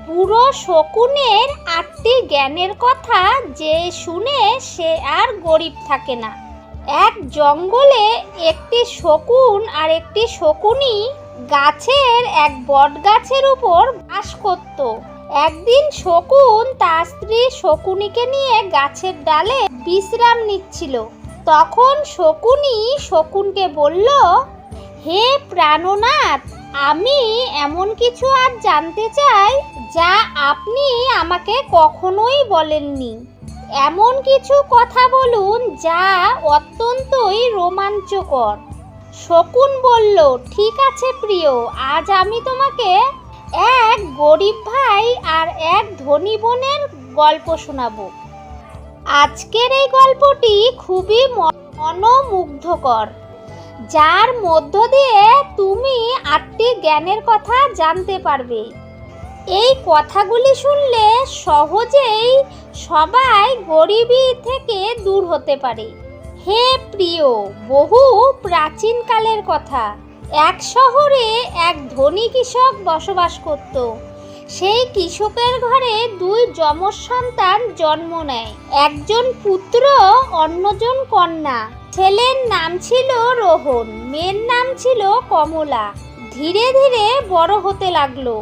বুড়ো শকুনের ৮টি জ্ঞানের কথা যে শুনে সে আর গরিব থাকে না। এক জঙ্গলে একটি শকুন আর একটি শকুনি গাছের এক বট গাছের উপর বাস করত। একদিন শকুন তার স্ত্রী শকুনিকে নিয়ে গাছের ডালে বিশ্রাম নিচ্ছিল। তখন শকুনি শকুনকে বলল, হে প্রাণনাথ, আমি এমন কিছু আজ জানতে চাই যা আপনি আমাকে কখনোই বলেননি। এমন কিছু কথা বলুন যা অত্যন্তই রোমাঞ্চকর। শকুন বলল, ঠিক আছে প্রিয়, আজ আমি তোমাকে এক গরিব ভাই আর এক ধনী বোনের গল্প শোনাবো। আজকের এই গল্পটি খুবই মনোমুগ্ধকর, যার মধ্য দিয়ে তুমি ৮টি জ্ঞানের কথা জানতে পারবে। এই কথাগুলি শুনলে সহজেই সবাই গরিবি থেকে দূর হতে পারে। হে প্রিয়, বহু প্রাচীনকালের কথা। এক শহরে এক ধনী কৃষক বসবাস করত। সেই কৃষকের ঘরে ২ যমজ সন্তান জন্ম নেয়, একজন পুত্র অন্যজন কন্যা। ছেলের নাম ছিল রোহন, মেয়ের নাম ছিল কমলা। ধীরে ধীরে বড় হতে লাগলো।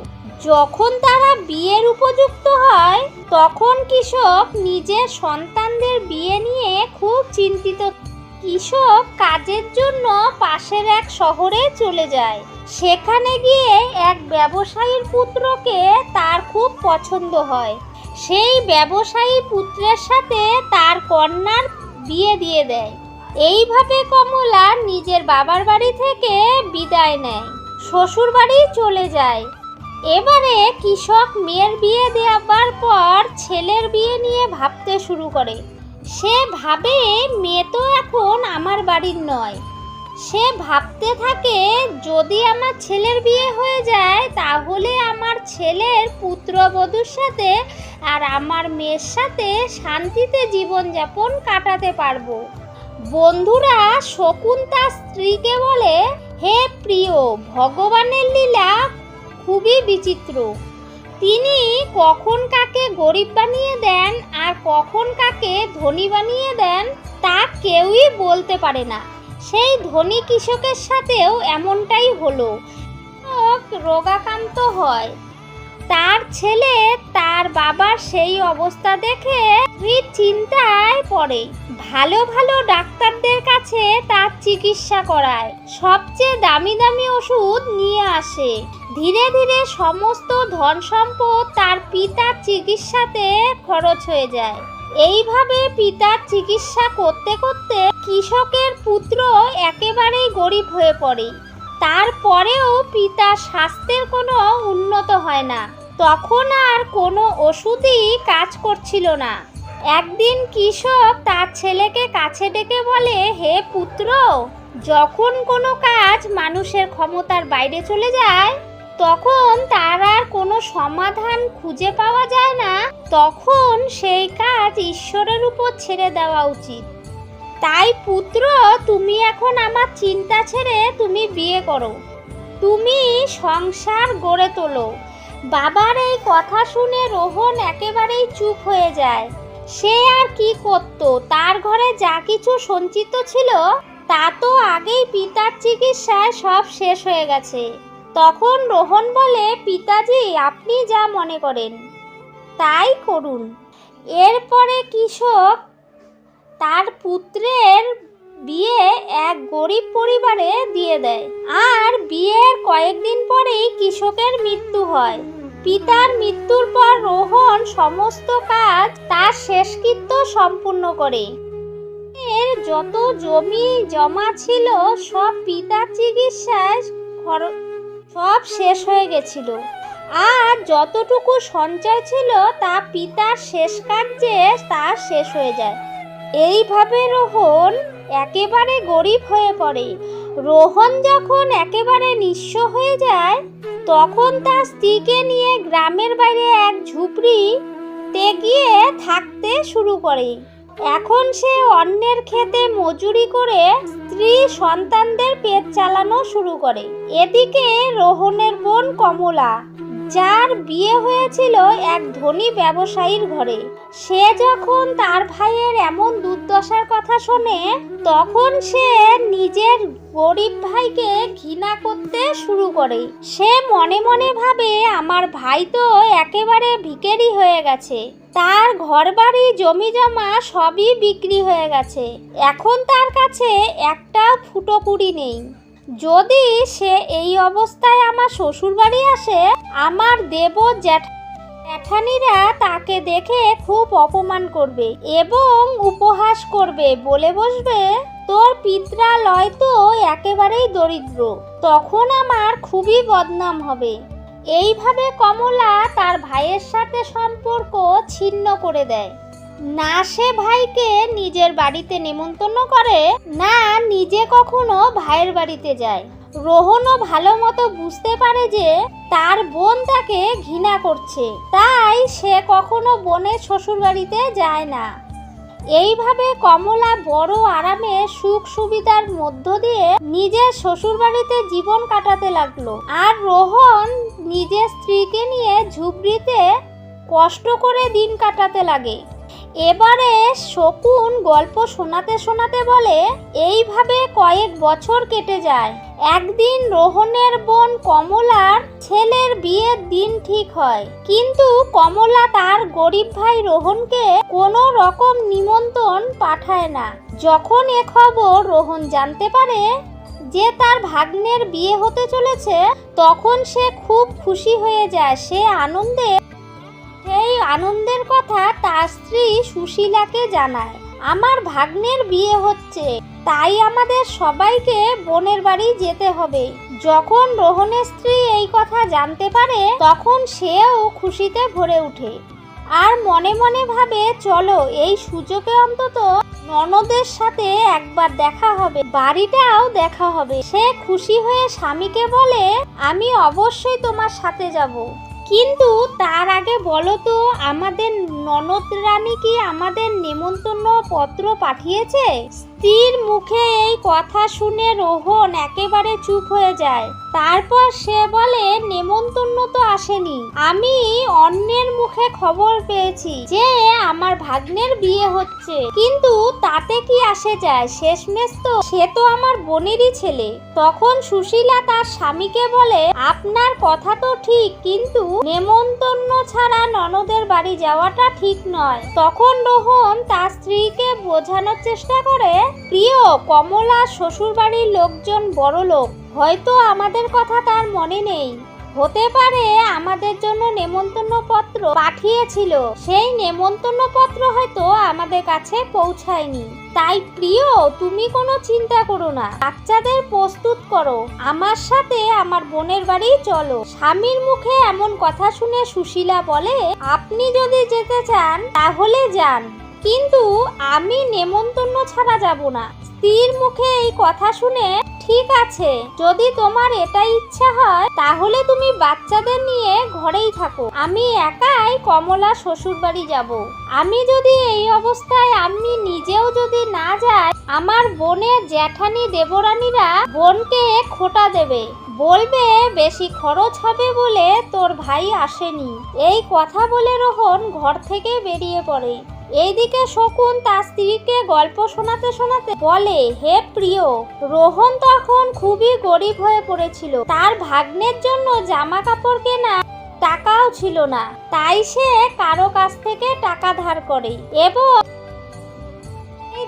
যখন তারা বিয়ের উপযুক্ত হয় তখন কৃষক নিজের সন্তানদের বিয়ে নিয়ে খুব চিন্তিত। কৃষক কাজের জন্য পাশের এক শহরে চলে যায়। সেখানে গিয়ে এক ব্যবসায়ীর পুত্রকে তার খুব পছন্দ হয়। সেই ব্যবসায়ী পুত্রের সাথে তার কন্যার বিয়ে দিয়ে দেয়। এইভাবে কমলা নিজের বাবার বাড়ি থেকে বিদায় নেয়, শ্বশুর বাড়ি চলে যায়। এবারে কৃষক মেয়ের বিয়ে দেওয়ার পর ছেলের বিয়ে নিয়ে ভাবতে শুরু করে। সে ভাবে, মেয়ে তো এখন আমার বাড়ির নয়। সে ভাবতে থাকে, যদি আমার ছেলের বিয়ে হয়ে যায় তাহলে আমার ছেলের পুত্রবধূর সাথে আর আমার মেয়ের সাথে শান্তিতে জীবনযাপন কাটাতে পারবো। বন্ধুরা, শকুন তার স্ত্রীকে বলে, হে প্রিয়, ভগবানের লীলা খুবই বিচিত্র। তিনি কখন কাকে গরিব বানিয়ে দেন আর কখন কাকে ধনী বানিয়ে দেন তা কেউই বলতে পারে না। সেই ধনী কৃষকের সাথেও এমনটাই হলো। রোগাক্রান্ত হয়। তার ছেলে তার বাবার সেই অবস্থা দেখে চিন্তায় পড়ে। ভালো ভালো ডাক্তারদের কাছে তার চিকিৎসা করায়, সবচেয়ে দামি দামি ওষুধ নিয়ে আসে। ধীরে ধীরে সমস্ত ধন সম্পদ তার পিতার চিকিৎসাতে খরচ হয়ে যায়। এইভাবে পিতার চিকিৎসা করতে করতে কৃষকের পুত্র একেবারেই গরিব হয়ে পড়ে। তারপরেও পিতার স্বাস্থ্যের কোনো উন্নত হয় না। তখন আর কোনো ওষুধই কাজ করছিল না। একদিন কৃষক তার ছেলেকে কাছে ডেকে বলে, হে পুত্র, যখন কোনো কাজ মানুষের ক্ষমতার বাইরে চলে যায়, তখন তার আর কোনো সমাধান খুঁজে পাওয়া যায় না, তখন সেই কাজ ঈশ্বরের উপর ছেড়ে দেওয়া উচিত। তাই পুত্র, তুমি এখন আমার চিন্তা ছেড়ে তুমি বিয়ে করো, তুমি সংসার গড়ে তোলো। বাবার এই কথা শুনে রোহন একেবারেই চুপ হয়ে যায়। সে আর কি করত? তার ঘরে যা কিছু সঞ্চিত ছিল তা তো আগেই পিতার চিকিৎসায় সব শেষ হয়ে গেছে। তখন রোহন বলে, পিতাজি, আপনি যা মনে করেন তাই করুন। এরপরে কৃষক তার পুত্রের বিয়ে এক গরিব পরিবারে দিয়ে দেয়। আর বিয়ের কয়েকদিন পরেই কৃষকের মৃত্যু হয়। পিতার মৃত্যুর পর রোহন সমস্ত কাজ তার শেষকৃত্য সম্পূর্ণ করে। এর যত জমি জমা ছিল সব পিতার চিকিৎসায় সব শেষ হয়ে গেছিল। আর যতটুকু সঞ্চয় ছিল তা পিতার শেষ কার্যে তা শেষ হয়ে যায়। এইভাবে রোহন একেবারে গরিব হয়ে পড়ে। রোহন যখন একেবারে নিঃস্ব হয়ে যায় তখন তার স্ত্রীকে নিয়ে গ্রামের বাইরে এক ঝুপড়িতে গিয়ে থাকতে শুরু করে। এখন সে অন্যের ক্ষেতে মজুরি করে স্ত্রী সন্তানদের পেট চালানো শুরু করে। এদিকে রোহনের বোন কমলা যার বিয়ে হয়েছিল এক ধনী ব্যবসায়ীর ঘরে। সে যখন তার ভাইয়ের এমন দুর্দশার কথা শোনে, তখন সে নিজের গরিব ভাইকে ঘৃণা করতে শুরু করে। সে মনে মনে ভাবে, আমার ভাই তো একেবারে ভিখারি হয়ে গেছে, তার ঘরবাড়ি জমি জমা সবই বিক্রি হয়ে গেছে, এখন তার কাছে একটা ফুটো কুড়ি নেই। যদি সে এই অবস্থায় আমার শ্বশুর বাড়ি আসে, আমার দেব জ্যাঠানিরা তাকে দেখে খুব অপমান করবে এবং উপহাস করবে, বলে বসবে, তোর পিত্রালয় তো একেবারেই দরিদ্র, তখন আমার খুবই বদনাম হবে। এইভাবে কমলা তার ভাইয়ের সাথে সম্পর্ক ছিন্ন করে দেয়। না সে ভাইকে নিজের বাড়িতে নেমন্তন্ন করে, না নিজে কখনো ভাইয়ের বাড়িতে যায়। রোহনও ভালো মতো বুঝতে পারে যে তার বোন তাকে ঘৃণা করছে, তাই সে কখনো বোনের শ্বশুর বাড়িতে যায় না। এইভাবে কমলা বড় আরামে সুখ সুবিধার মধ্য দিয়ে নিজের শ্বশুর বাড়িতে জীবন কাটাতে লাগলো, আর রোহন নিজের স্ত্রীকে নিয়ে ঝুপড়িতে কষ্ট করে দিন কাটাতে লাগে। এবারে শকুন গল্প শোনাতে শোনাতে বলে, এইভাবে কয়েক বছর কেটে যায়। একদিন রোহনের বোন কমলার ছেলের বিয়ের দিন ঠিক হয়, কিন্তু কমলা তার গরিব ভাই রোহনকে কোনো রকম নিমন্ত্রণ পাঠায় না। যখন এ খবর রোহন জানতে পারে যে তার ভাগ্নের বিয়ে হতে চলেছে, তখন সে খুব খুশি হয়ে যায়। সেই আনন্দের কথা তার স্ত্রী সুশীলাকে জানায়, আমার ভাগ্নের বিয়ে হচ্ছে, তাই আমাদের সবাইকে বোনের বাড়ি যেতে হবে। যখন রোহনের স্ত্রী এই কথা জানতে পারে, তখন সেও খুশিতে ভরে ওঠে আর মনে মনে ভাবে, চলো এই সুযোগে অন্তত ননদের সাথে একবার দেখা হবে, বাড়িটাও দেখা হবে। সে খুশি হয়ে স্বামীকে বলে, আমি অবশ্যই তোমার সাথে যাব, কিন্তু তার আগে বলো তো, আমাদের ননদ রানী কি আমাদের নেমন্তন্ন পত্র পাঠিয়েছে? স্ত্রীর মুখে এই কথা শুনে রোহন একেবারে চুপ হয়ে যায়। তারপর সে বলে, নেমন্তন্ন তো আসেনি, আমি অন্যের মুখে খবর পেয়েছি যে আমার ভাগ্নের বিয়ে হচ্ছে, কিন্তু তাতে কি আসে যায়, শেষমেশ তো সে তো আমার বোনেরই ছেলে। তখন সুশীলা তার স্বামীকে বলে, আপনার কথা তো ঠিক, কিন্তু নেমন্তন্ন ছাড়া ননদের বাড়ি যাওয়াটা ঠিক নয়। তখন রোহন তার স্ত্রীকে বোঝানোর চেষ্টা করে, প্রিয়, কমলা শ্বশুর বাড়ির লোকজন বড় লোক, হয়তো আমাদের কথা তার মনে নেই, হতে পারে আমাদের জন্য নেমন্তন্ন পত্র পাঠিয়েছিল, সেই নেমন্তন্ন পত্র হয়তো আমাদের কাছে পৌঁছায়নি। তাই প্রিয়, তুমি কোনো চিন্তা করো না, বাচ্চাদের প্রস্তুত করো, আমার সাথে আমার বোনের বাড়ি চলো। স্বামীর মুখে এমন কথা শুনে সুশীলা বলে, আপনি যদি যেতে চান তাহলে যান, কিন্তু আমি নেমন্তন্ন ছাড়া যাব না। স্ত্রীর মুখে এই কথা শুনে, ঠিক আছে, যদি তোমার এটাই ইচ্ছা হয় তাহলে তুমি বাচ্চাদের নিয়ে ঘরেই থাকো, আমি একাই কমলা শ্বশুর বাড়ি যাব। আমি যদি এই অবস্থায় আমি নিজেও যদি না যাই, আমার বোনের জ্যাঠানি দেবরানীরা বোনকে খোঁটা দেবে, বলবে বেশি খরচ হবে বলে তোর ভাই আসেনি। এই কথা বলে রোহন ঘর থেকে বেরিয়ে পড়ে। এইদিকে শকুন তার স্ত্রীকে গল্প শোনাতে শোনাতে বলে, হে প্রিয়, রোহন তখন খুবই গরিব হয়ে পড়েছিল, তার ভাগ্নের জন্য জামা কাপড় কেনা টাকাও ছিল না, তাই সে কারো কাছ থেকে টাকা ধার করে এবং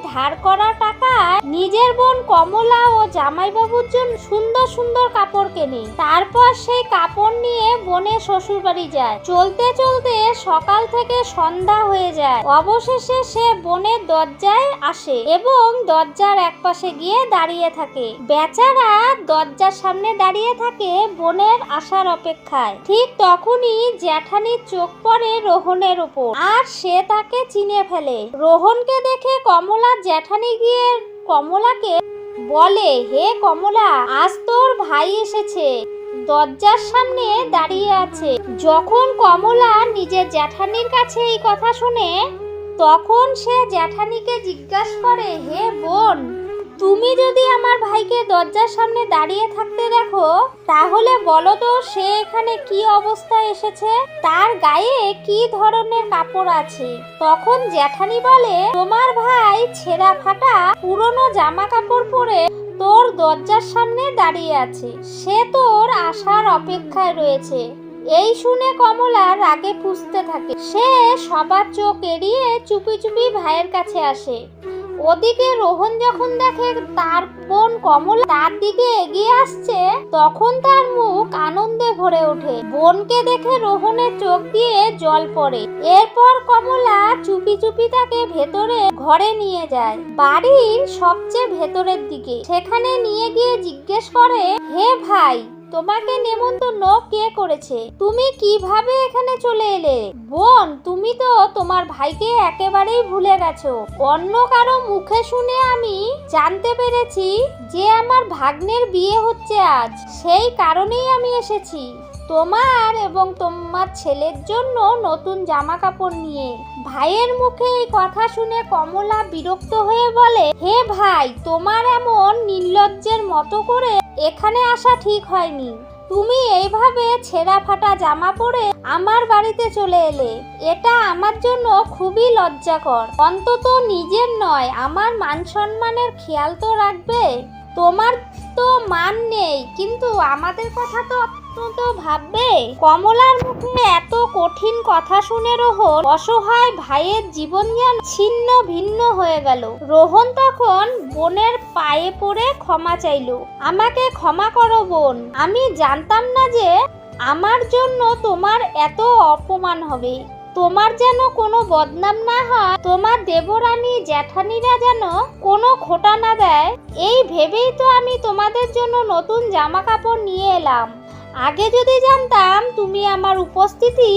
ধার করা টাকা নিজের বোন কমলা ও জামাইবাবুর জন্য সুন্দর সুন্দর কাপড় কেনে। তারপর সেই কাপড় নিয়ে বোনের শ্বশুর বাড়ি যায়। চলতে চলতে সকাল থেকে সন্ধ্যা হয়ে যায়। অবশেষে সে বোনের দরজায় আসে এবং দরজার একপাশে গিয়ে দাঁড়িয়ে থাকে। বেচারা দরজার সামনে দাঁড়িয়ে থাকে বোনের আসার অপেক্ষায়। ঠিক তখনই জ্যাঠানির চোখ পড়ে রোহনের উপর, আর সে তাকে চিনে ফেলে। রোহনকে দেখে কমলা জ্যাঠানি গিয়ে কমলাকে বলে, হে কমলা, আজ তোর ভাই এসেছে, দরজার সামনে দাঁড়িয়ে আছে। যখন কমলা নিজের জ্যাঠানির কাছে এই কথা শুনে, তখন সে জ্যাঠানিকে জিজ্ঞাসা করে, হে বোন, তুমি যদি আমার ভাইকে দরজার সামনে দাঁড়িয়ে থাকতে দেখো, তাহলে বলো তো সে এখানে কি অবস্থায় এসেছে, তার গায়ে কি ধরনের কাপড় আছে। তখন জ্যাঠানি বলে, তোমার ভাই ছেঁড়া ফাটা পুরনো জামা কাপড় পরে তোর দরজার সামনে দাঁড়িয়ে আছে, সে তোর আসার অপেক্ষায় রয়েছে। এই শুনে কমলা রাগে ফুঁসতে থাকে। সে সবার চোখ এড়িয়ে চুপি চুপি ভাইয়ের কাছে আসে। ওদিকে রোহন যখন দেখে তার বোন কমলা তার দিকে এগিয়ে আসছে, তখন তার মুখ আনন্দে ভরে ওঠে। বোনকে দেখে রোহনের চোখ দিয়ে জল পড়ে। এরপর কমলা চুপি চুপি তাকে ভেতরে ঘরে নিয়ে যায়, বাড়ির সবচেয়ে ভেতরের দিকে। সেখানে নিয়ে গিয়ে জিজ্ঞেস করে, হে ভাই, তোমাকে নেমন্তন্ন কে করেছে? তুমি কিভাবে এখানে চলে এলে? বোন, তুমি তো তোমার ভাইকে একেবারেই ভুলে গেছো। অন্য কারো মুখে শুনে আমি জানতে পেরেছি যে আমার ভাগ্নের বিয়ে হচ্ছে আজ, সেই কারণেই আমি এসেছি তোমার এবং তোমার ছেলের জন্য নতুন জামা কাপড় নিয়ে। ভাইয়ের মুখে এই কথা শুনে কমলা বিরক্ত হয়ে বলে, হে ভাই, তোমার এমন নির্লজ্জের মতো করে এখানে আসা ঠিক হয়নি। তুমি এইভাবে ছেঁড়া ফাটা জামা পরে আমার বাড়িতে চলে এলে, এটা আমার জন্য খুবই লজ্জাকর। অন্তত নিজের নয়, আমার মান সম্মানের খেয়াল তো রাখবে। তোমার তো মান নেই, কিন্তু আমাদের কথা তো অন্তত ভাববে। কমলার মুখে এত কঠিন কথা শুনে রোহন অসহায় ভাইয়ের জীবন যেন ছিন্ন ভিন্ন হয়ে গেল। রোহন তখন বোনের পায়ে পড়ে ক্ষমা চাইল। আমাকে ক্ষমা করো বোন, আমি জানতাম না যে আমার জন্য তোমার এত অপমান হবে। তোমার যেন কোনো বদনাম না হয়, তোমার দেবরানী জ্যাঠানিরা যেন কোনো খোটা না দেয়, এই ভেবেই তো আমি তোমাদের জন্য নতুন জামা কাপড় নিয়ে এলাম। আগে যদি জানতাম তুমি আমার উপস্থিতি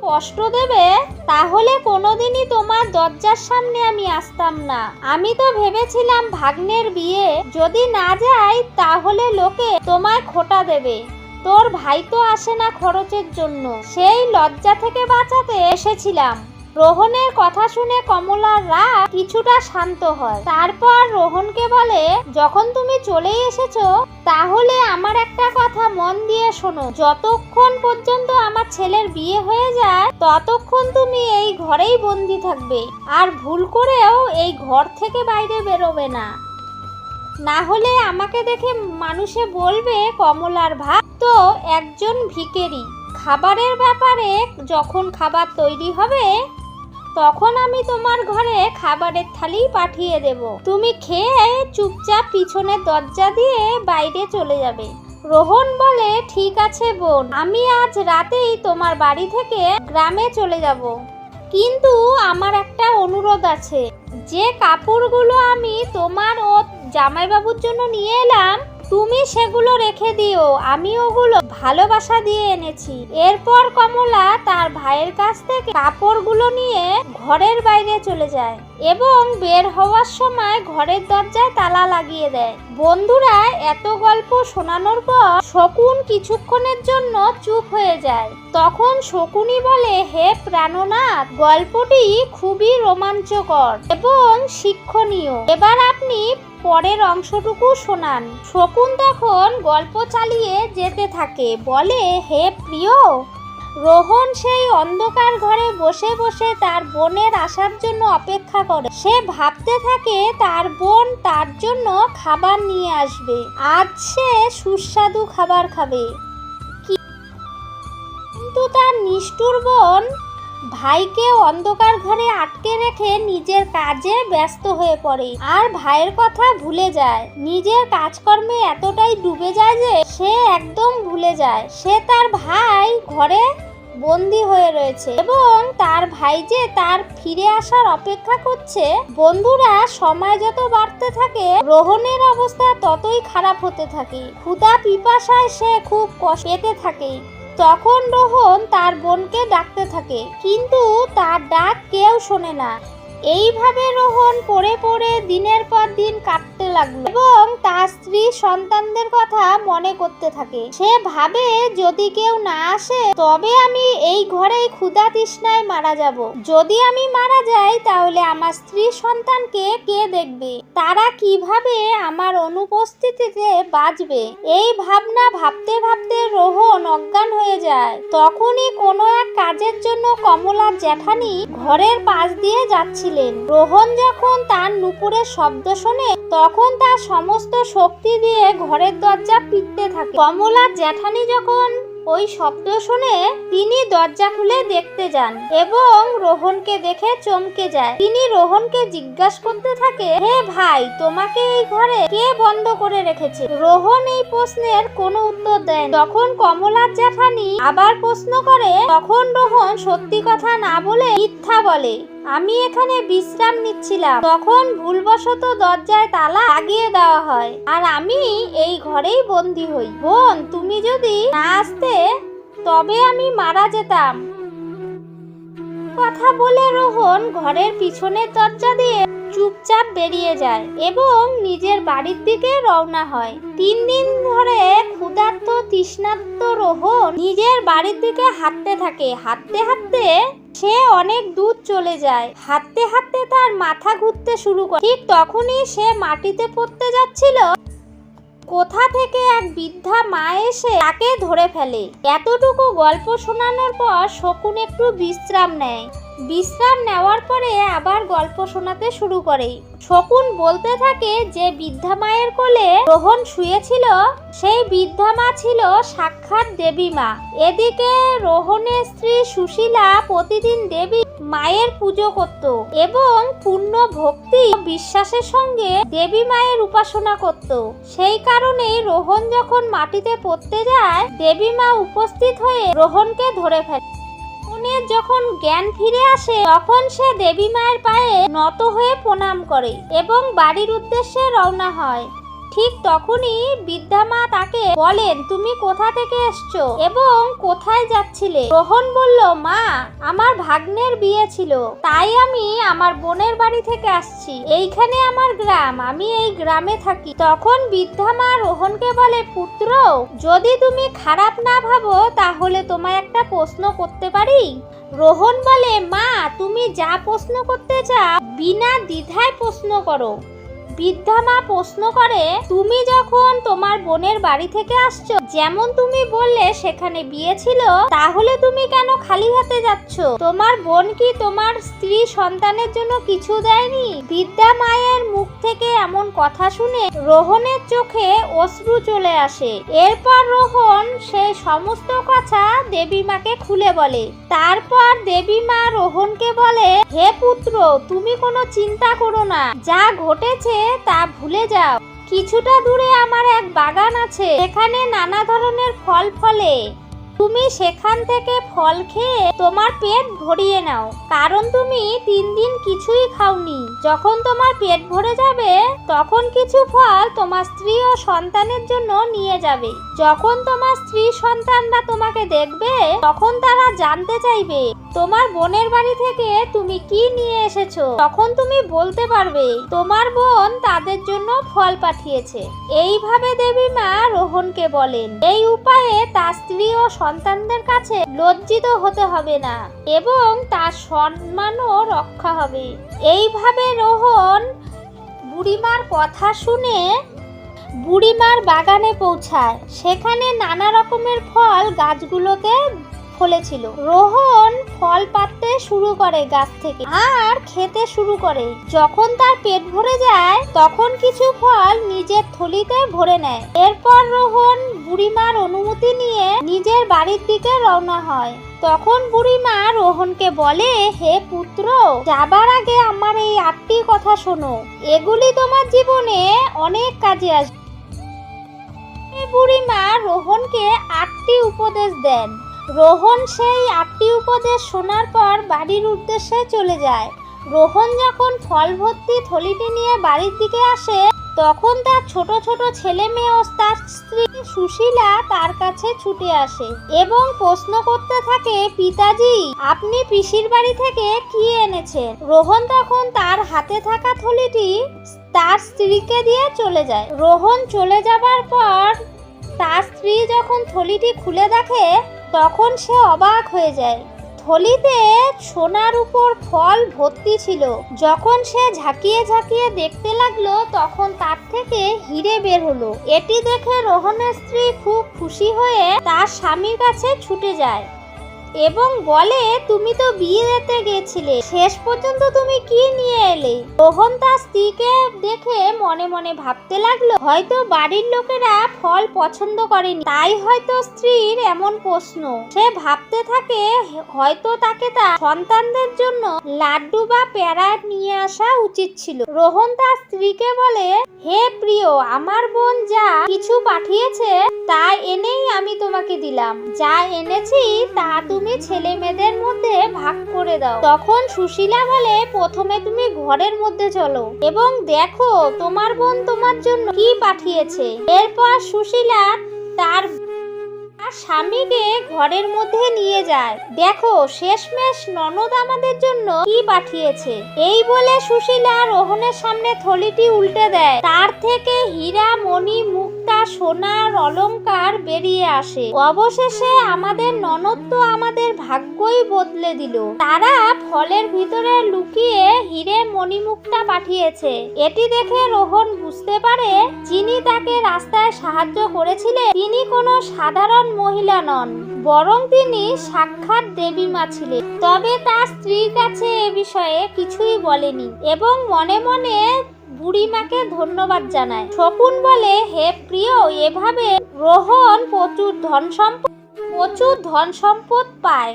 কষ্ট দেবে, তাহলে কোনোদিনই তোমার দরজার সামনে আমি আসতাম না। আমি তো ভেবেছিলাম ভাগ্নের বিয়ে যদি না যায় তাহলে লোকে তোমায় খোটা দেবে। তোর ভাই তো আসে না খরচের জন্য, সেই লজ্জা থেকে বাঁচাতে এসেছিলাম। রোহনের কথা শুনে কমলার রাগ কিছুটা শান্ত হয়। তারপর রোহনকে বলে, যখন তুমি চলেই এসেছো, তাহলে আমার একটা কথা মন দিয়ে শোনো। যতক্ষণ পর্যন্ত আমার ছেলের বিয়ে হয়ে যায়, ততক্ষণ তুমি এই ঘরেই বন্দি থাকবে, আর ভুল করেও এই ঘর থেকে বাইরে বেরোবে না। না হলে আমাকে দেখে মানুষে বলবে কমলার ভাই তো একজন ভিখারি। খাবারের ব্যাপারে যখন খাবার তৈরি হবে, তখন আমি তোমার ঘরে খাবারের থালি পাঠিয়ে দেব। তুমি খেয়ে চুপচাপ পিছনের দরজা দিয়ে বাইরে চলে যাবে। রোহন বলে, ঠিক আছে বোন, আমি আজ রাতেই তোমার বাড়ি থেকে গ্রামে চলে যাব। কিন্তু আমার একটা অনুরোধ আছে, যে কাপড়গুলো আমি তোমার ও জামাইবাবুর জন্য নিয়ে এলাম, তুমি সেগুলো রেখে দিও, আমি ওগুলো ভালোবাসা দিয়ে এনেছি। এরপর কমলা তার ভাইয়ের কাছ থেকে কাপড়গুলো নিয়ে ঘরের বাইরে চলে যায় এবং বের হওয়ার সময় ঘরের দরজায় তালা লাগিয়ে দেয়। বন্ধুরা, এত গল্প শোনানোর পর শকুন কিছুক্ষণের জন্য চুপ হয়ে যায়। তখন শকুনি বলে, হে প্রাণনাথ, গল্পটি খুবই রোমাঞ্চকর এবং শিক্ষণীয়। এবার আপনি পরের অংশটুকু শোনান। শকুন তখন গল্প চালিয়ে যেতে থাকে, বলে, হে প্রিয়, রোহন সেই অন্ধকার ঘরে বসে বসে তার বোনের আসার জন্য অপেক্ষা করে। সে ভাবতে থাকে তার বোন তার জন্য খাবার নিয়ে আসবে। আজ সে সুস্বাদু খাবার খাবে। কিন্তু তার নিষ্ঠুর বোন ভাইকে অন্ধকার ঘরে আটকে রেখে নিজের কাজে ব্যস্ত হয়ে পড়ে আর ভাইয়ের কথা ভুলে যায়। নিজের কাজকর্মে এতটাই ডুবে যায় যে সে একদম ভুলে যায় সে তার ভাই ঘরে বন্দী হয়ে রয়েছে এবং তার ভাই যে তার ফিরে আসার অপেক্ষা করছে। বন্ধুরা, সময় যত বাড়তে থাকে, রোহনের অবস্থা ততই খারাপ হতে থাকে। ক্ষুধা পিপাসায় সে খুব কষ্ট পেতে থাকে। তখন রোহন তার বোনকে ডাকতে থাকে, কিন্তু তার ডাক কেউ শোনে না। এইভাবে রোহন পড়ে পড়ে দিনের পর দিন কাটতে লাগলো এবং তার স্ত্রী সন্তানদের কথা মনে করতে থাকে। সে ভাবে যদি কেউ না আসে তবে আমি এই ঘরেই ক্ষুধা তৃষ্ণায় মারা যাব। যদি আমি মারা যাই তাহলে আমার স্ত্রী সন্তানকে কে দেখবে, তারা কিভাবে আমার অনুপস্থিতিতে বাঁচবে। এই ভাবনা ভাবতে ভাবতে রোহন অজ্ঞান হয়ে যায়। তখনই কোনো এক কাজের জন্য কমলার জ্যাঠানি ঘরের পাশ দিয়ে যাচ্ছিলেন। রোহন যখন তার নুপুরের শব্দ শোনে তখন তার সমস্ত শক্তি দিয়ে ঘরের দরজা পিটতে থাকে। কমলার জ্যাঠানি যখন ওই শব্দ শুনে তিনি দরজা খুলে দেখতে যান এবং রোহনকে দেখে চমকে যায়। তিনি রোহনকে জিজ্ঞাসা করতে থাকে, হে ভাই, তোমাকে এই ঘরে কে বন্ধ করে রেখেছে? রোহন এই প্রশ্নের কোনো উত্তর দেয়। যখন কমলার জ্যাঠানি আবার প্রশ্ন করে তখন রোহন সত্যি কথা না বলে মিথ্যা বলে, আমি এখানে বিশ্রাম নিচ্ছিলাম, তখন ভুলবশত দরজায় তালা লাগিয়ে দেওয়া হয় আর আমি এই ঘরেই বন্দী হই। বোন, তুমি যদি না আসতে তবে আমি মারা যেতাম। কথা বলে রোহন ঘরের পিছনের দরজা দিয়ে চুপচাপ বেরিয়ে যায় এবং নিজের বাড়ির দিকে রওনা হয়। 3 দিন ধরে ক্ষুধার্ত তৃষ্ণার্ত রোহন নিজের বাড়ির দিকে হাঁটতে থাকে। হাঁটতে হাঁটতে সে অনেক দূর চলে যায়। হাঁটতে হাঁটতে তার মাথা ঘুরতে শুরু করে। ঠিক তখনই সে মাটিতে পড়তে যাচ্ছিল, কোথা থেকে এক বৃদ্ধা মা এসে তাকে ধরে ফেলে। এতটুকু গল্প শোনানোর পর শকুন একটু বিশ্রাম নেয়। বিশ্রাম নেওয়ার পরে আবার গল্প শোনাতে শুরু করে। শকুন বলতে থাকে যে বৃদ্ধা মায়ের কোলে রোহন শুয়েছিল সেই বৃদ্ধা মা ছিল সাক্ষাৎ দেবী মা। এদিকে রোহনের স্ত্রী সুশীলা প্রতিদিন দেবী মায়ের পুজো করত এবং পূর্ণ ভক্তি বিশ্বাসের সঙ্গে দেবী মায়ের উপাসনা করত। সেই কারণেই রোহন যখন মাটিতে পড়তে যায় দেবী মা উপস্থিত হয়ে রোহনকে ধরে ফেলে। রোহনের যখন জ্ঞান ফিরে আসে তখন সে দেবী মায়ের পায়ে নত হয়ে প্রণাম করে এবং বাড়ির উদ্দেশ্যে রওনা হয়। ঠিক তখনই বৃদ্ধা মা তাকে বলেন, তুমি কোথা থেকে এসছো এবং কোথায় যাচ্ছিলে? রোহন বলল, মা, আমার ভাগ্নের বিয়ে ছিল, তাই আমি আমার বোনের বাড়ি থেকে আসছি। এইখানে আমার গ্রাম, আমি এই গ্রামে থাকি। তখন বৃদ্ধা মা রোহনকে বলে, পুত্র, যদি তুমি খারাপ না ভাবো তাহলে তোমায় একটা প্রশ্ন করতে পারি? রোহন বলে, মা, তুমি যা প্রশ্ন করতে চাও বিনা দ্বিধায় প্রশ্ন করো। বৃদ্ধা মা প্রশ্ন করে, তুমি যখন তোমার বোনের বাড়ি থেকে আসছো, যেমন তুমি বললে সেখানে বিয়ে ছিল, তাহলে তুমি কেন খালি হাতে যাচ্ছ? তোমার বোন কি তোমার স্ত্রী সন্তানের জন্য কিছু দেয়নি? বৃদ্ধা মায়ের মুখ থেকে এমন কথা শুনে রোহনের চোখে অশ্রু চলে আসে। এরপর রোহন সেই সমস্ত কথা দেবী মাকে খুলে বলে। তারপর দেবী মা রোহনকে বলে, হে পুত্র, তুমি কোনো চিন্তা করো না, যা ঘটেছে তা ভুলে যাও। কিছুটা দূরে আমার এক বাগান আছে, সেখানে নানা ধরনের ফল ফলে। তুমি সেখান থেকে ফল খেয়ে তোমার পেট ভরিয়ে নাও, কারণ তুমি 3 দিন কিছুই খাওনি। যখন তোমার পেট ভরে যাবে তখন কিছু ফল তোমার স্ত্রী ও সন্তানের জন্য নিয়ে যাবে। যখন তোমার স্ত্রী সন্তানরা তোমাকে দেখবে তখন তারা জানতে চাইবে তোমার বোনের বাড়ি থেকে তুমি কি নিয়ে এসেছো। তখন তুমি বলতে পারবে তোমার বোন তাদের জন্য ফল পাঠিয়েছে। এইভাবে দেবী মা রোহনকে বলেন। এই উপায়ে তার স্ত্রী ও সন্তানদের কাছে লজ্জিত হতে হবে না এবং তার সম্মানও রক্ষা হবে। এইভাবে রোহন বুড়িমার কথা শুনে বুড়িমার বাগানে পৌঁছায়। সেখানে নানা রকমের ফল গাছগুলোতে ফলেছিল। রোহন ফল পাড়তে শুরু করে গাছ থেকে আর খেতে শুরু করে। যখন তার পেট ভরে যায় তখন কিছু ফল নিজের থলিতে ভরে নেয়। এরপর রোহন বুড়িমার অনুমতি নিয়ে নিজের বাড়ির দিকে রওনা হয়। তখন বুড়িমা রোহনকে বলে, হে পুত্র, যাবার আগে আমার এই 8টি কথা শোনো, এগুলি তোমার জীবনে অনেক কাজে আসবে। বুড়িমা রোহনকে 8টি উপদেশ দেন। রোহন সেই 8টি উপদেশ শোনার পর বাড়ির উদ্দেশ্যে চলে যায়। রোহন যখন ফল ভর্তি থলিটি নিয়ে বাড়ির দিকে আসে তখন তার ছোট ছোট ছেলে মেয়ে ও তার স্ত্রী সুশীলা তার কাছে ছুটে আসে এবং প্রশ্ন করতে থাকে, পিতাজি আপনি পিসির বাড়ি থেকে কি এনেছেন? রোহন তখন তার হাতে থাকা থলিটি তার স্ত্রীকে দিয়ে চলে যায়। রোহন চলে যাবার পর তার স্ত্রী যখন থলিটি খুলে দেখে তখন সে অবাক হয়ে যায়। থলিতে সোনার উপর ফল ভর্তি ছিল। যখন সে ঝাঁকিয়ে ঝাঁকিয়ে দেখতে লাগলো তখন তার থেকে হিরে বের হলো। এটি দেখে রোহনের স্ত্রী খুব খুশি হয়ে তার স্বামীর কাছে ছুটে যায় এবং বলে, তুমি তো বিয়ে দিতে গেছিলে, শেষ পর্যন্ত তুমি কি নিয়ে এলে? রোহন তার স্ত্রীকে দেখে মনে মনে ভাবতে লাগলো, হয়তো বাড়ির লোকেরা ফল পছন্দ করেনি, তাই হয়তো স্ত্রীর এমন প্রশ্ন। সে ভাবতে থাকে হয়তো তাকে তার সন্তানদের জন্য লাড্ডু বা প্যারা নিয়ে আসা উচিত ছিল। রোহন তার স্ত্রীকে বলে, হে প্রিয়, আমার বোন যা কিছু পাঠিয়েছে তা এনেই আমি তোমাকে দিলাম। যা এনেছি তা তুমি ছেলে মেয়েদের মধ্যে ভাগ করে দাও। তখন সুশীলা বলে, প্রথমে তুমি ঘরের মধ্যে চলো এবং দেখো তোমার বোন তোমার জন্য কি পাঠিয়েছে। এরপর সুশীলা তার স্বামীকে ঘরের মধ্যে নিয়ে যায়। দেখো শেষমেশ ননদ আমাদের জন্য কি পাঠিয়েছে। এই বলে সুশীলা রোহনের সামনে থলিটি উল্টে দেয়। তার থেকে হীরা মণি মুক্তা সোনার অলংকার বেরিয়ে আসে। অবশেষে আমাদের ননদ তো আমাদের ভাগ্যই বদলে দিল। তারা ফলের ভিতরে লুকিয়ে হিরে মণিমুক্তা পাঠিয়েছে। এটি দেখে রোহন বুঝতে পারে যিনি তাকে রাস্তায় সাহায্য করেছিলেন তিনি কোনো সাধারণ মহিলা নন, বরং তিনি সাক্ষাৎ দেবী মা ছিলেন। তবে তার স্ত্রীর কাছে এ বিষয়ে কিছুই বলেনি এবং মনে মনে বুড়িমাকে ধন্যবাদ জানায়। শকুন বলে, হে প্রিয়, এভাবে রোহন প্রচুর ধন সম্পদ পায়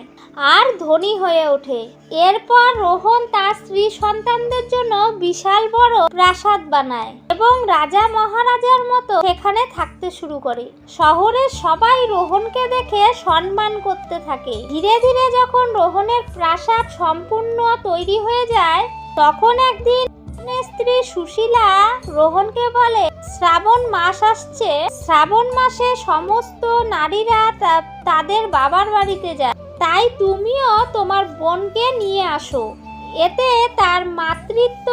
আর ধনী হয়ে ওঠে। এরপর রোহন তার স্ত্রী সন্তানদের জন্য বিশাল বড় প্রাসাদ বানায় এবং রাজা মহারাজার মতো সেখানে থাকতে শুরু করে। শহরের সবাই রোহনকে দেখে সম্মান করতে থাকে। ধীরে ধীরে যখন রোহনের প্রাসাদ সম্পূর্ণ তৈরি হয়ে যায় তখন একদিন স্ত্রী সুশীলা রোহনকে বলে, শ্রাবণ মাস আসছে, শ্রাবণ মাসে সমস্ত নারীরা তাদের বাবার বাড়িতে যায়, তাই তুমিও তোমার বোনকে নিয়ে আসো। এতে তার মাতৃত্ব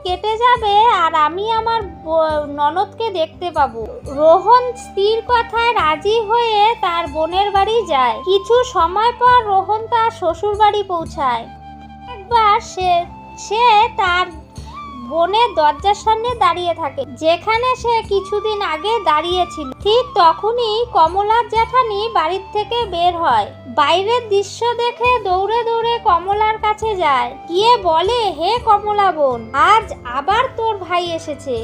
কেটে যাবে আর আমি আমার ননদকে দেখতে পাবো। রোহন স্ত্রীর কথায় রাজি হয়ে তার বোনের বাড়ি যায়। কিছু সময় পর রোহন তার শ্বশুর বাড়ি পৌঁছায়। একবার সে তার বোনের দরজার সামনে দাঁড়িয়ে থাকে, যেখানে সে কিছুদিন আগে দাঁড়িয়েছিল। ঠিক তখনই কমলার জ্যাঠানি বাড়ির থেকে বের হয়। বাইরের দৃশ্য দেখে দৌড়ে দৌড়ে কমলার কাছে যায়, গিয়ে বলে, হে কমলা বোন, আজ আবার তোর ভাই এসেছে।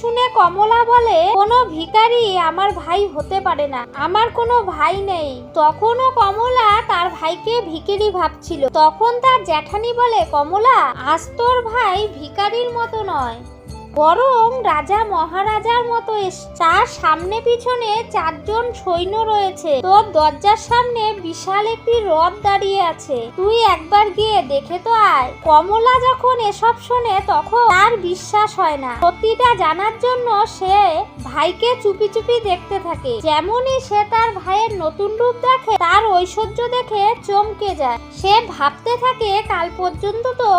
শুনে কমলা বলে, কোনো ভিখারি আমার ভাই হতে পারে না, আমার কোনো ভাই নেই। তখনও কমলা তার ভাইকে ভিখারি ভাবছিল। তখন তার জ্যাঠানি বলে, কমলা, আজ তোর ভাই ভিখারির মতো নয়, বরং রাজা মহারাজার মতো। তার সামনে পিছনে 4 জন সৈন্য রয়েছে। তোর দরজার সামনে বিশাল একটি রথ দাঁড়িয়ে আছে, তুই একবার গিয়ে দেখে তো আয়। কমলা যখন এসব শোনে তখন তার বিশ্বাস হয় না। সত্যিটা জানার জন্য সে ভাইকে চুপি চুপি দেখতে থাকে। যেমনই সে তার ভাইয়ের নতুন রূপ দেখে তার ঐশ্বর্য দেখে চমকে যায়। সে ভাবতে থাকে, কাল পর্যন্ত তো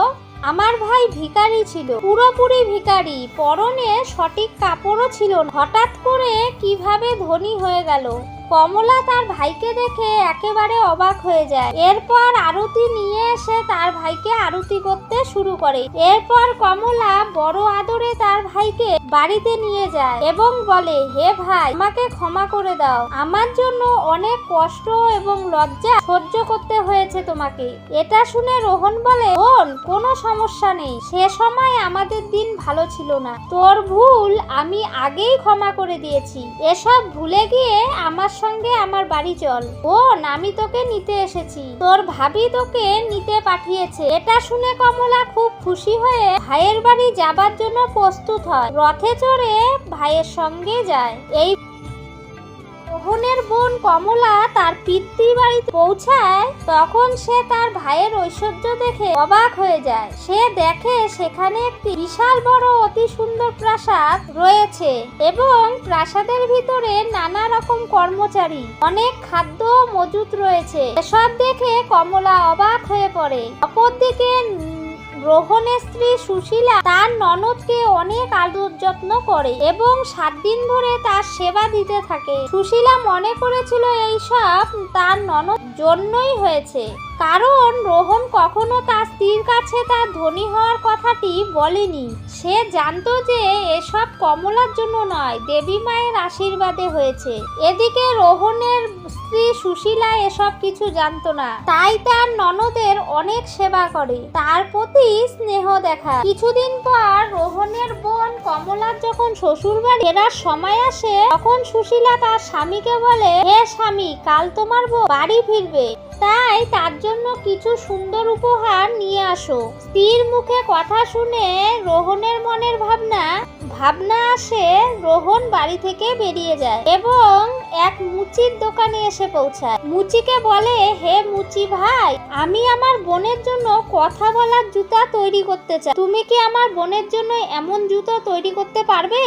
আমার ভাই ভিখারি ছিল, পুরোপুরি ভিখারি, পরনে সঠিক কাপড়ও ছিল না, হঠাৎ করে কিভাবে ধনী হয়ে গেল। কমলা তার ভাইকে দেখে একেবারে অবাক হয়ে যায়। এরপর আরতি নিয়ে এসে তার ভাইকে আরতি করতে শুরু করে। এরপর কমলা বড় আদরে তার ভাইকে বাড়িতে নিয়ে যায় এবং বলে, হে ভাই, আমাকে ক্ষমা করে দাও, আমার জন্য অনেক কষ্ট এবং লজ্জা সহ্য করতে হয়েছে তোমাকে। এটা শুনে রোহন বলে, বোন, কোনো সমস্যা নেই, সে সময় আমাদের দিন ভালো ছিল না, তোর ভুল আমি আগেই ক্ষমা করে দিয়েছি। এসব ভুলে গিয়ে আমার সঙ্গে আমার বাড়ি চল, বোন, আমি তোকে নিতে এসেছি, তোর ভাবি তোকে নিতে পাঠিয়েছে। এটা শুনে কমলা খুব খুশি হয়ে ভাইয়ের বাড়ি যাবার জন্য প্রস্তুত হয়। রথে চড়ে ভাইয়ের সঙ্গে যায়। এই রোহনের বোন কমলা তার পিতৃ বাড়িতে পৌঁছায় তখন সে তার ভাইয়ের ঐশ্বর্য দেখে অবাক হয়ে যায়। সে দেখে সেখানে একটি বিশাল বড় অতি সুন্দর প্রাসাদ রয়েছে এবং প্রাসাদের ভিতরে নানা রকম কর্মচারী, অনেক খাদ্য মজুত রয়েছে। এসব দেখে কমলা অবাক হয়ে পড়ে। অপরদিকে রোহনের স্ত্রী সুশীলা তার ননদকে অনেক আদর যত্ন করে এবং 7 দিন ধরে তার সেবা দিতে থাকে। সুশীলা মনে করেছিল এইসব তার ননদ জন্যই হয়েছে, কারণ রোহন কখনো তার স্ত্রীর কাছে তার ধনী হওয়ার কথাটি বলেনি। সে জানতো যে এসব কমলার জন্য নয়, দেবী মায়ের আশীর্বাদে হয়েছে। এদিকে রোহনের স্ত্রী সুশীলা এসব কিছু জানতো না, তাই তার ননদের অনেক সেবা করে, তার প্রতি স্নেহ দেখায়। কিছুদিন পর রোহনের বোন কমলার যখন শ্বশুর বাড়ি ফেরার সময় আসে তখন সুশীলা তার স্বামীকে বলে, হে স্বামী, কাল তোমার বউ বাড়ি ফিরবে, তাই তার জন্য কিছু সুন্দর উপহার নিয়ে আসো। স্ত্রীর মুখে কথা শুনে রোহনের মনের ভাবনা আসে। রোহন বাড়ি থেকে বেরিয়ে যায় এবং এক মুচির দোকানে এসে পৌঁছায়। মুচিকে বলে, হে মুচি ভাই, আমি আমার বোনের জন্য কথা বলার জুতা তৈরি করতে চাই, তুমি কি আমার বোনের জন্য এমন জুতো তৈরি করতে পারবে?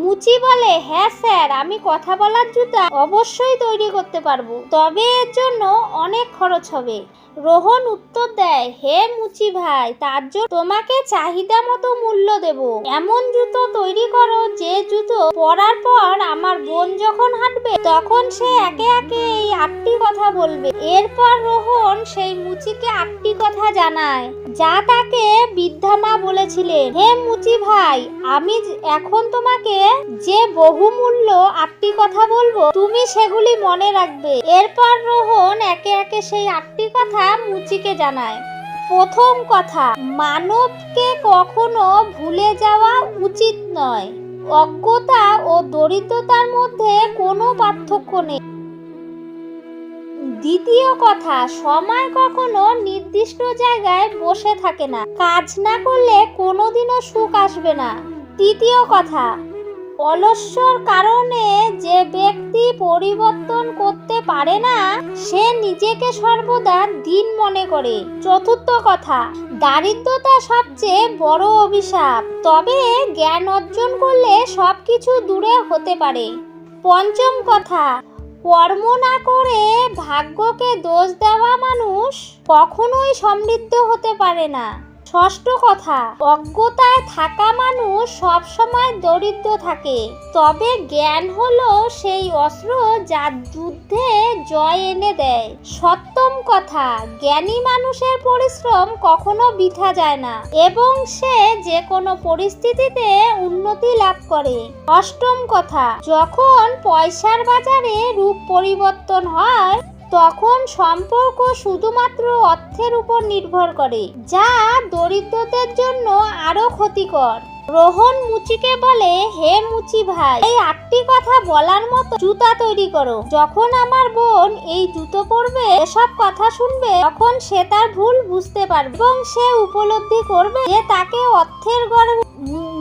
মুচি বলে, হ্যাঁ স্যার, আমি কথা বলার জুতা অবশ্যই তৈরি করতে পারবো, তবে এর জন্য অনেক খরচ হবে। রোহন উত্তর দেয়, হে মুচি ভাই, তার জন্য তোমাকে চাহিদা মতো মূল্য দেব। এমন জুতো তৈরি করো যে জুতো পরার পর আমার বোন যখন হাঁটবে তখন সে একে একে এই 8টি কথা বলবে। এরপর রোহন সেই মুচিকে 8টি কথা জানায় যা তাকে বৃদ্ধা মা বলেছিলেন। হে মুচি ভাই, আমি এখন তোমাকে যে বহুমূল্য 8টি কথা বলবো, তুমি সেগুলি মনে রাখবে। এরপর রোহন একে একে সেই 8টি কথা মুচিকে জানায়। প্রথম কথা, মানবকে কখনো ভুলে যাওয়া উচিত নয়। অজ্ঞতা ও দরিদ্রতার মধ্যে কোনো পার্থক্য নেই। দ্বিতীয় কথা, সময় কখনো নির্দিষ্ট জায়গায় বসে থাকে না, কাজ না করলে কোনোদিনও সুখ আসবে না। তৃতীয় কথা, অলস্যর কারণে যে ব্যক্তি পরিবর্তন করতে পারে না সে নিজেকে সর্বদা দিন মনে করে। চতুর্থ কথা, দারিদ্রতা সবচেয়ে বড় অভিশাপ, তবে জ্ঞান অর্জন করলে সবকিছু দূরে হতে পারে। পঞ্চম কথা, কর্ম না করে ভাগ্যকে দোষ দেওয়া মানুষ কখনোই সমৃদ্ধ হতে পারে না। ষষ্ঠ কথা, অজ্ঞতায় থাকা মানুষ সবসময় দরিদ্র থাকে, তবে জ্ঞান হলো সেই অস্ত্র যা যুদ্ধে জয় এনে দেয়। সপ্তম কথা, জ্ঞানী মানুষের পরিশ্রম কখনো বৃথা যায় না এবং সে যে কোনো পরিস্থিতিতে উন্নতি লাভ করে। অষ্টম কথা, যখন পয়সার বাজারে রূপ পরিবর্তন হয় তখন সম্পর্ক শুধুমাত্র অর্থের উপর নির্ভর করে, যা দরিদ্রদের জন্য আরো ক্ষতিকর। রোহন মুচিকে বলে, হে মুচি ভাই, এই 8টি কথা বলার মতো জুতা তৈরি করো। যখন আমার বোন এই জুতো পরবে, এসব কথা শুনবে, তখন সে তার ভুল বুঝতে পারবে এবং সে উপলব্ধি করবে যে তাকে অর্থের গর্বে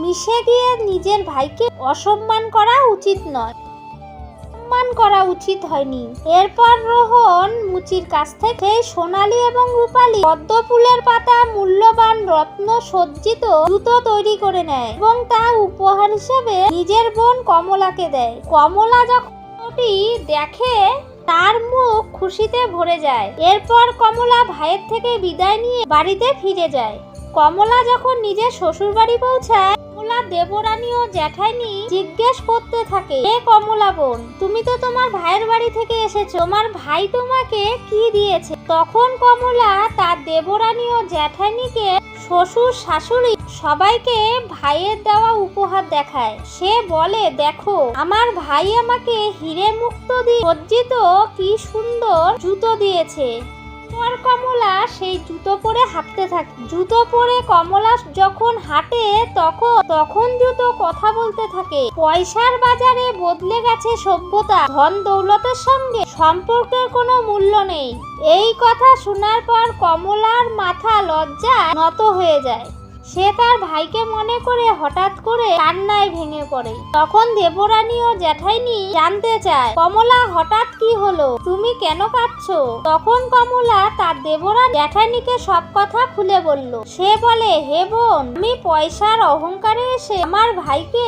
মিশে গিয়ে নিজের ভাইকে অসম্মান করা উচিত নয়, করা উচিত হয়নি। এরপর রোহন মুচির কাছ থেকে সোনালী এবং রূপালী পদ্ম ফুলের পাতা মূল্যবান রত্ন সজ্জিত জুতো তৈরি করে নেয় এবং তা উপহার হিসেবে নিজের বোন কমলাকে দেয়। কমলা যখন দেখে তার মুখ খুশিতে ভরে যায়। এরপর কমলা ভাইয়ের থেকে বিদায় নিয়ে বাড়িতে ফিরে যায়। কমলা যখন নিজের শ্বশুর বাড়ি পৌঁছায়, কমলা দেবরানী ও জ্যাঠাইনি জিজ্ঞেস করতে থাকে, হে কমলা বোন, তুমি তো তোমার ভাইয়ের বাড়ি থেকে এসেছো, তোমার ভাই তোমাকে কি দিয়েছে? তখন কমলা তার দেবরানী ও জ্যাঠাইনিকে, শ্বশুর শাশুড়ি সবাইকে ভাইয়ের দেওয়া উপহার দেখায়। সে বলে, দেখো, আমার ভাই আমাকে হিরে মুক্ত দিয়ে সজ্জিত কি সুন্দর জুতো দিয়েছে। কমলা সেই জুতো পরে হাঁটতে থাকে। জুতো পরে কমলা যখন হাঁটে তখন জুতো কথা বলতে থাকে। পয়সার বাজারে বদলে গেছে সভ্যতা, ধন দৌলতের সঙ্গে সম্পর্কের কোনো মূল্য নেই। এই কথা শোনার পর কমলার মাথা লজ্জায় নত হয়ে যায়। সে তার ভাইকে মনে করে হঠাৎ করে কান্নায় ভেঙে পড়ে। তখন দেবরানী ও জ্যাঠাইনি জানতে চায়, কমলা হঠাৎ কি হলো, তুমি কেন কাঁদছো? তখন কমলা তার দেবরানী জ্যাঠাইনিকে সব কথা খুলে বলল। সে বলে, হে বোন, আমি পয়সার অহংকারে এসে আমার ভাইকে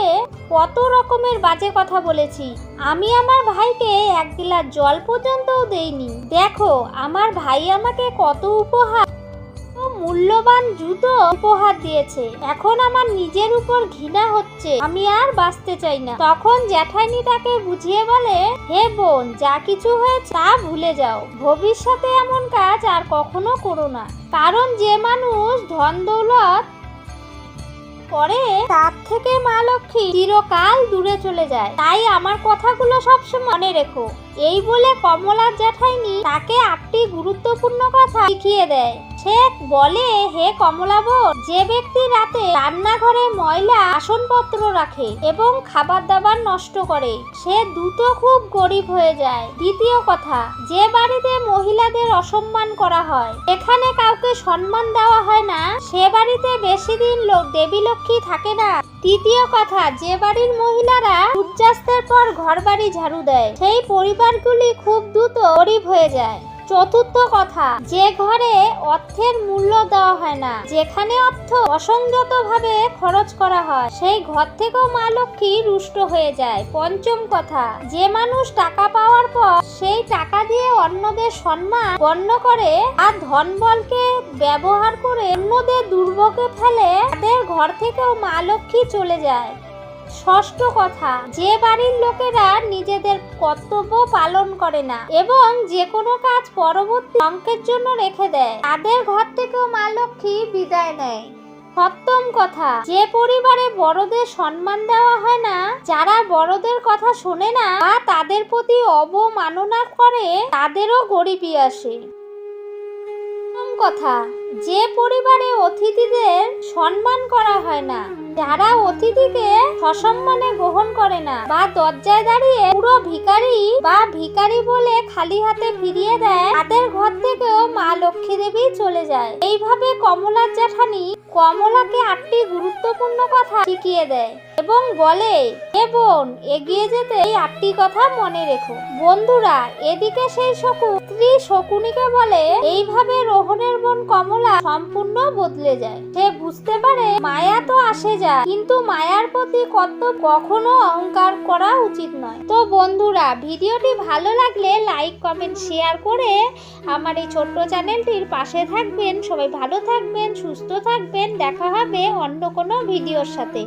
কত রকমের বাজে কথা বলেছি। আমি আমার ভাইকে এক গ্লাস জল পর্যন্তও দেইনি। দেখো আমার ভাই আমাকে কত উপহার, মূল্যবান জুতো উপহার দিয়েছে। এখন আমার নিজের উপর ঘৃণা হচ্ছে, আমি আর বাঁচতে চাই না। তখন জ্যাঠাইনি তাকে বুঝিয়ে বলে, হে বোন, যা কিছু হয়েছে তা ভুলে যাও। ভবিষ্যতে এমন কাজ আর কখনো করো না। কারণ যে মানুষ ধন দৌলত করে তার থেকে মা লক্ষ্মী চিরকাল দূরে চলে যায়। তাই আমার কথাগুলো সবসময় মনে রেখো। এই বলে কমলার জ্যাঠাইনি তাকে 8টি গুরুত্বপূর্ণ কথা শিখিয়ে দেয়। সে বলে, হে কমলা বোন, যে ব্যক্তি রাতে রান্নাঘরে ময়লা আসনপত্র রাখে এবং খাবার দাবার নষ্ট করে, সে দ্রুত খুব গরিব হয়ে যায়। দ্বিতীয় কথা, যে বাড়িতে মহিলাদের অসম্মান করা হয়, এখানে কাউকে সম্মান দেওয়া হয় না, সে বাড়িতে বেশি দিন দেবী লক্ষ্মী থাকে না। তৃতীয় কথা, যে বাড়ির মহিলারা সূর্যাস্তের পর ঘর বাড়ি ঝাড়ু দেয়, সেই পরিবারগুলি খুব দ্রুত গরিব হয়ে যায়। চতুর্থ কথা, যে ঘরে অর্থের মূল্য দেওয়া হয় না, যেখানে অর্থ অসংযতভাবে খরচ করা হয়, সেই ঘর থেকেও মা লক্ষ্মী রুষ্ট হয়ে যায়। পঞ্চম কথা, যে মানুষ টাকা পাওয়ার পর সেই টাকা দিয়ে অন্যদের সম্মান গণ্য করে আর ধনবলকে ব্যবহার করে অন্যদের দুর্ভোগে ফেলে, তাদের ঘর থেকেও মা লক্ষ্মী চলে যায়। ষষ্ঠ কথা, যে বাড়ির লোকেরা নিজেদের কর্তব্য পালন করে না এবং যে কোনো কাজ পরবর্তী অঙ্কের জন্য রেখে দেয়, তাদের ঘর থেকেও মা লক্ষ্মী বিদায় নেয়। সপ্তম কথা, যে পরিবারে বড়দের সম্মান দেওয়া হয় না, যারা বড়দের কথা শোনে না বা তাদের প্রতি অবমাননা করে, তাদেরও গরিবী আসে। কথা, যে পরিবারে অতিথিদের সম্মান করা হয় না, যারা অতিথিকে সসম্মানে গ্রহণ করে না বা দরজায় দাঁড়িয়ে পুরো ভিখারি বলে খালি হাতে ফিরিয়ে দেয়, তাদের ঘর থেকেও মা লক্ষ্মী দেবী চলে যায়। এইভাবে কমলার জ্যাঠানি কমলাকে 8টি গুরুত্বপূর্ণ কথা শিখিয়ে দেয় এবং বলে, হে বোন, এগিয়ে যেতে এই 8টি কথা মনে রেখো। বন্ধুরা, এদিকে সেই স্ত্রী শকুনিকে বলে, এইভাবে রোহনের বোন কমলা সম্পূর্ণ বদলে যায়। সে বুঝতে পারে মায়া তো আসে যায়, কিন্তু মায়ার প্রতি কর্তব্য কখনো অহংকার করা উচিত নয়। তো বন্ধুরা, ভিডিওটি ভালো লাগলে লাইক, কমেন্ট, শেয়ার করে আমার এই ছোট্ট চ্যানেলটির পাশে থাকবেন। সবাই ভালো থাকবেন, সুস্থ থাকবেন। দেখা হবে অন্য কোনো ভিডিওর সাথে।